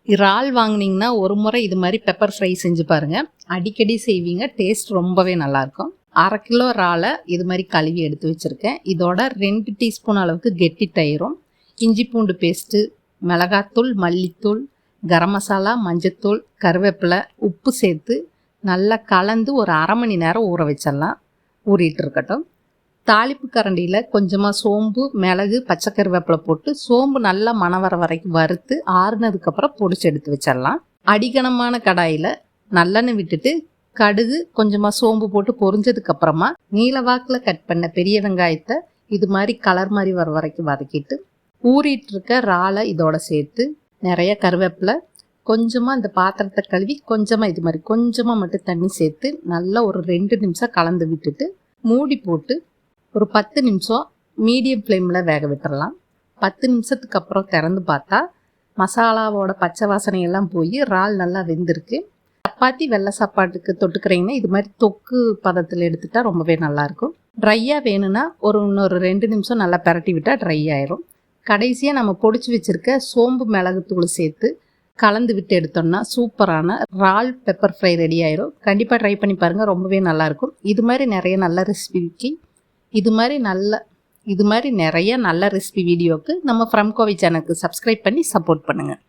இறால் வாங்கினீங்கன்னா ஒரு முறை இது மாதிரி பெப்பர் ஃப்ரை செஞ்சு பாருங்கள். அடிக்கடி செய்வீங்க, டேஸ்ட் ரொம்பவே நல்லாயிருக்கும். 1/2 கிலோ இறாலை இது மாதிரி கழுவி எடுத்து வச்சுருக்கேன். இதோட 2 டீஸ்பூன் அளவுக்கு கெட்டி தயிரும், இஞ்சி பூண்டு பேஸ்ட்டு, மிளகாத்தூள், மல்லித்தூள், கரம் மசாலா, மஞ்சத்தூள், கருவேப்பிலை, உப்பு சேர்த்து நல்லா கலந்து ஒரு 1/2 மணி நேரம் ஊற வச்சிடலாம். ஊறிட்டு இருக்கட்டும். தாளிப்பு கரண்டியில் கொஞ்சமாக சோம்பு, மிளகு, பச்சை கருவேப்பிலை போட்டு சோம்பு நல்லா மணம் வர வரைக்கும் வறுத்து ஆறுனதுக்கப்புறம் பொடிச்சு எடுத்து வச்சிடலாம். அடிகனமான கடாயில் நல்லெண்ணெய் விட்டுட்டு கடுகு, கொஞ்சமாக சோம்பு போட்டு பொரிஞ்சதுக்கப்புறமா நீளவாக்கில் கட் பண்ண பெரிய வெங்காயத்தை இது மாதிரி கலர் மாதிரி வர வரைக்கும் வதக்கிட்டு ஊறிட்டு இருக்க இறாலை இதோட சேர்த்து நிறைய கருவேப்பிலை, கொஞ்சமாக இந்த பாத்திரத்தை கழுவி கொஞ்சமாக இது மாதிரி கொஞ்சமாக மட்டும் தண்ணி சேர்த்து நல்லா ஒரு 2 நிமிஷம் கலந்து விட்டுட்டு மூடி போட்டு ஒரு 10 நிமிஷம் மீடியம் ஃப்ளேமில் வேக விட்டுறலாம். 10 நிமிஷத்துக்கு அப்புறம் திறந்து பார்த்தா மசாலாவோட பச்சை வாசனையெல்லாம் போய் இறால் நல்லா வெந்திருக்கு. சப்பாத்தி, வெள்ளை சாப்பாட்டுக்கு தொட்டுக்கிறீங்கன்னா இது மாதிரி தொக்கு பதத்தில் எடுத்துட்டா ரொம்பவே நல்லாயிருக்கும். ட்ரையாக வேணும்னா இன்னொரு 2 நிமிஷம் நல்லா பரட்டி விட்டால் ட்ரை ஆயிரும். கடைசியாக நம்ம பொடிச்சு வச்சுருக்க சோம்பு, மிளகுத்தூள் சேர்த்து கலந்து விட்டு எடுத்தோம்னா சூப்பரான இறால் பெப்பர் ஃப்ரை ரெடி ஆயிரும். கண்டிப்பாக ட்ரை பண்ணி பாருங்கள், ரொம்பவே நல்லாயிருக்கும். இது மாதிரி நிறைய நல்ல ரெசிபிக்கு இது மாதிரி நிறைய நல்ல ரெசிபி வீடியோவுக்கு நம்ம ஃப்ரம் கோவை சேனலுக்கு சப்ஸ்கிரைப் பண்ணி சப்போர்ட் பண்ணுங்கள்.